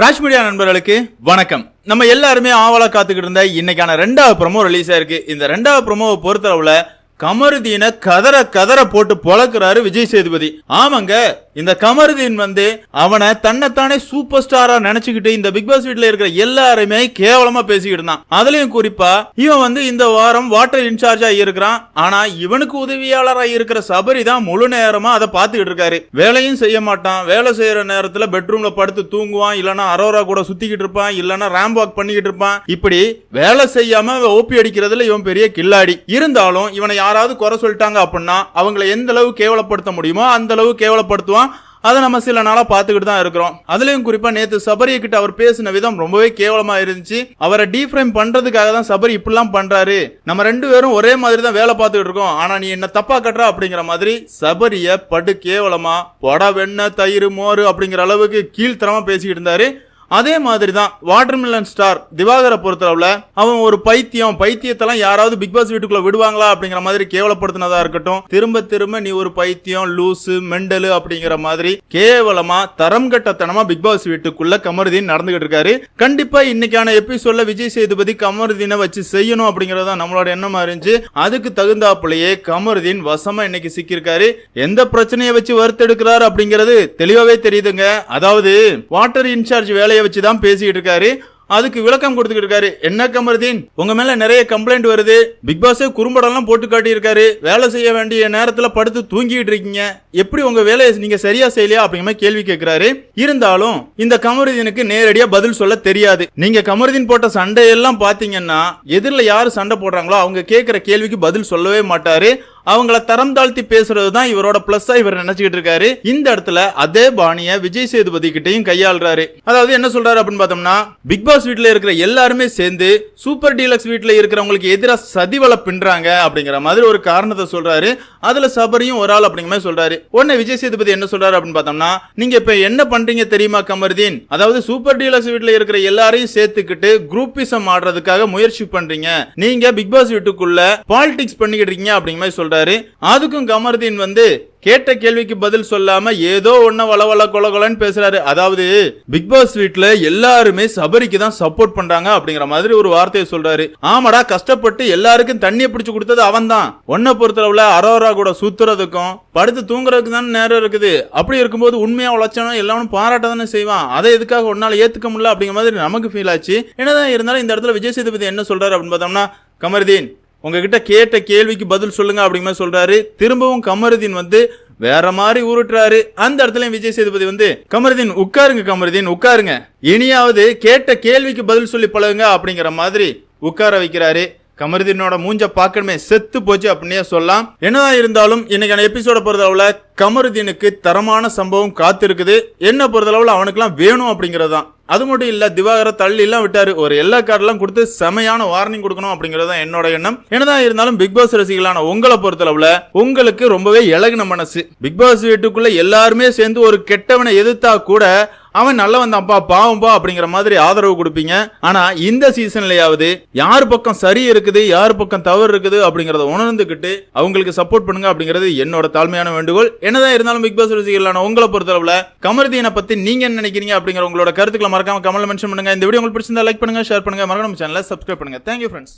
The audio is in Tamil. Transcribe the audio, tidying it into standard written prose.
ராஜ் மீடியா நண்பர்களுக்கு வணக்கம். நம்ம எல்லாருமே ஆவலா காத்துக்கிட்டு இருந்த இன்னைக்கான 2வது ப்ரோமோ ரிலீஸ் ஆயிருக்கு. இந்த 2வது ப்ரோமோவை பொறுத்தளவுல கமருதீனை கதற போட்டு பொளக்குறாரு விஜய் சேதுபதி. ஆமாங்க, இந்த கமருதீன் அவனை தன்னைத்தானே சூப்பர் ஸ்டாரா நினைச்சுக்கிட்டு இந்த பிக் பாஸ் வீட்ல இருக்கிற எல்லாருமே கேவலமா பேசிக்கிட்டு இருந்தான். அதுலயும் குறிப்பா இவன் இந்த வாரம் வாட்டர் இன்சார்ஜா இருக்கிறான். ஆனா இவனுக்கு உதவியாளரா இருக்கிற சபரி தான் முழு நேரமா அதை பார்த்துக்கிட்டு இருக்காரு. வேலையும் செய்ய மாட்டான். வேலை செய்யற நேரத்துல பெட்ரூம்ல படுத்து தூங்குவான், இல்லனா அரோரா கூட சுத்திக்கிட்டு இருப்பான், இல்லனா ரேம்ப் வாக் பண்ணிக்கிட்டு இருப்பான். இப்படி வேலை செய்யாம ஓபி அடிக்கிறதுல இவன் பெரிய கில்லாடி. இருந்தாலும் இவனை யாராவது குறை சொல்லிட்டாங்க அப்படின்னா அவங்களை எந்த அளவு கேவலப்படுத்த முடியுமோ அந்த அளவு கேவலப்படுத்துவான். அதை நம்ம சில நாளா பார்த்துக்கிட்டு தான் இருக்கிறோம். அதுலயும் குறிப்பா நேத்து சபரிய கிட்ட அவர் பேசின விதம் ரொம்பவே கேவலமா இருந்துச்சு. அவரை டீஃப்ரேம் பண்றதுக்காக தான் சபரி இப்படிலாம் பண்றாரு, நம்ம 2 பேரும் ஒரே மாதிரி தான் வேலை பார்த்துக்கிட்டு இருக்கோம், ஆனா நீ என்ன தப்பா கட்டுற அப்படிங்கிற மாதிரி சபரிய படு கேவலமா பொடா வெண்ணெய் தயிர் மோறு அப்படிங்கிற அளவுக்கு கீழ்த்தரமா பேசிக்கிட்டு இருந்தாரு. அதே மாதிரி தான் வாட்டர்மெலன் ஸ்டார் திவாகரை பொறுத்தளவுல அவன் ஒரு பைத்தியத்தெல்லாம் யாராவது பிக் பாஸ் வீட்டுக்குள்ள விடுவாங்களா அப்படிங்கிற மாதிரி கேவலப்படுத்தினதா இருக்கட்டும். திரும்ப நீ ஒரு பைத்தியம், லூசு, மெண்டலு அப்படிங்கிற மாதிரி கேவலமா தரம் கட்டத்தனமா பிக் பாஸ் வீட்டுக்குள்ள கமருதீன் நடந்துகிட்டு இருக்காரு. கண்டிப்பா இன்னைக்கான எபிசோட்ல விஜய் சேதுபதி கமருதீனை வச்சு செய்யணும் அப்படிங்கறத நம்மளோட எண்ணமா இருந்துச்சு. அதுக்கு தகுந்தாப்புலயே கமருதீன் வசமா இன்னைக்கு சிக்கிருக்காரு. எந்த பிரச்சனையை வச்சு வறுத்தெடுக்கிறாரு அப்படிங்கிறது தெளிவாவே தெரியுதுங்க. அதாவது வாட்டர் இன்சார்ஜ் வேலையை வச்சுதான் பேசிட்டு இருக்காரு. அதுக்கு விளக்கம் கொடுத்துட்டு இருக்காரு. என்ன கமருதீன், உங்க மேல நிறைய கம்ப்ளைண்ட் வருது, பிக் பாஸே குறும்படம் போட்டு காட்டி இருக்காரு, வேலை செய்ய வேண்டிய நேரத்துல படுத்து தூங்கிட்டு இருக்கீங்க, எப்படி உங்க வேலையை நீங்க சரியா செய்யலையா அப்படிங்கிற கேள்வி கேட்கிறாரு. இருந்தாலும் இந்த கமருதீனுக்கு நேரடியா பதில் சொல்ல தெரியாது. நீங்க கமருதீன் போட்ட சண்டையெல்லாம் பாத்தீங்கன்னா எதிரில யாரு சண்டை போடுறாங்களோ அவங்க கேட்கிற கேள்விக்கு பதில் சொல்லவே மாட்டாரு. அவங்கள தரம் தாழ்த்தி பேசுறது தான் இவரோட பிளஸ்ஸா இவர் நினைச்சுக்கிட்டு இருக்காரு. இந்த இடத்துல அதே பாணிய விஜய் சேதுபதி கிட்டையும் கையாளுறாரு. அதாவது என்ன சொல்றாரு அப்படின்னு பார்த்தோம்னா, பிக் பாஸ் வீட்ல இருக்கிற எல்லாருமே சேர்ந்து சூப்பர் டீலக்ஸ் வீட்ல இருக்கிறவங்களுக்கு எதிராக சதிவலை பின்றாங்க அப்படிங்கிற மாதிரி ஒரு காரணத்தை சொல்றாரு. அதுல சபரியும் ஒரு ஆள் அப்படிங்கிற மாதிரி சொல்றாரு. உடனே விஜய் சேதுபதி என்ன சொல்றாரு அப்படின்னு பார்த்தோம்னா, நீங்க இப்ப என்ன பண்றீங்க தெரியுமா கமருதீன், அதாவது சூப்பர் டீலக்ஸ் வீட்ல இருக்கிற எல்லாரையும் சேர்த்துக்கிட்டு குரூப்பிசம் ஆடுறதுக்காக முயற்சி பண்றீங்க, நீங்க பிக் பாஸ் வீட்டுக்குள்ள பாலிடிக்ஸ் பண்ணிக்கிட்டு இருக்கீங்க அப்படிங்கிற மாதிரி சொல்றாரு. அதுக்கும் கமருதீன் கேட்ட கேள்விக்கு பதில் சொல்லாம ஏதோ ஒன்ன வளவள கொலகொலன்னு பேசுறாரு. அதாவது பிக் பாஸ் வீட்ல எல்லாருமே சபரிக்கு தான் சப்போர்ட் பண்றாங்க அப்படிங்கிற மாதிரி ஒரு வார்த்தையை சொல்றாரு. ஆமாடா, கஷ்டப்பட்டு எல்லாருக்கும் தண்ணியை பிடிச்சு கொடுத்தது அவன் தான். ஒன்ன பொறுத்தளவுல அரோரா கூட சுத்துறதுக்கும் படுத்து தூங்குறதுக்கு தான் நேரம் இருக்குது. அப்படி இருக்கும்போது உண்மையா உழைச்சாலும் எல்லாரும் பாராட்ட தானே செய்வான். அதை எதுக்காக ஒன்னால ஏத்துக்க முடியல அப்படிங்கிற மாதிரி நமக்கு ஃபீல் ஆச்சு. என்னதான் இருந்தாலும் இந்த இடத்துல விஜய் சேதுபதி என்ன சொல்றாரு அப்படின்னு பார்த்தோம்னா, கமருதீன் உங்ககிட்ட கேட்ட கேள்விக்கு பதில் சொல்லுங்க அப்படிங்கிற சொல்றாரு. திரும்பவும் கமருதீன் வேற மாதிரி உருட்டுறாரு. அந்த இடத்துல விஜய் சேதுபதி கமருதீன் உட்காருங்க, இனியாவது கேட்ட கேள்விக்கு பதில் சொல்லி பழகுங்க அப்படிங்கிற மாதிரி உட்கார வைக்கிறாரு. கமருதீனோட மூஞ்ச பார்க்கணுமே செத்து போச்சு அப்படின்னே சொல்லலாம். என்னதான் இருந்தாலும் இன்னைக்கான எபிசோட பொறுத்தளவுல கமருதீனுக்கு தரமான சம்பவம் காத்திருக்குது. என்ன பொறுத்தளவுல அவனுக்குலாம் வேணும் அப்படிங்கிறது தான். அது மட்டும் இல்ல, திவாகரை தள்ளி எல்லாம் விட்டாரு. ஒரு எல்லா கார்டெல்லாம் கொடுத்து செமையான வார்னிங் கொடுக்கணும் அப்படிங்கறது தான் என்னோட எண்ணம். என்னதான் இருந்தாலும் பிக் பாஸ் ரசிகளான உங்களை பொறுத்தளவுல உங்களுக்கு ரொம்பவே இலகுன மனசு. பிக் பாஸ் வீட்டுக்குள்ள எல்லாருமே சேர்ந்து ஒரு கெட்டவனை எதிர்த்தா கூட அவன் நல்லவன் தான்ப்பா, பாவம்பா அப்படிங்கிற மாதிரி ஆதரவு கொடுப்பீங்க. ஆனா இந்த சீசன்லயாவது யார் பக்கம் சரி இருக்குது, யார் பக்கம் தவறு இருக்குது அப்படிங்கறத உணர்ந்துகிட்டு அவங்களுக்கு சப்போர்ட் பண்ணுங்க அப்படிங்கிறது என்னோட தாழ்மையான வேண்டுகோள். என்னதான் இருந்தாலும் பிக் பாஸ் ரசிகர்களான உங்களை பொறுத்தளவுல கமருதீனை பத்தி நீங்க என்ன நினைக்கிறீங்க அப்படிங்கிற உங்களோட கருத்துக்களை மறக்காம கமெண்ட்ல மென்ஷன் பண்ணுங்க. இந்த வீடியோ உங்களுக்கு பிடிச்சிருந்தா லைக் பண்ணுங்க, ஷேர் பண்ணுங்க, மறக்காம சேனலை சப்ஸ்கிரைப் பண்ணுங்க. Thank you friends.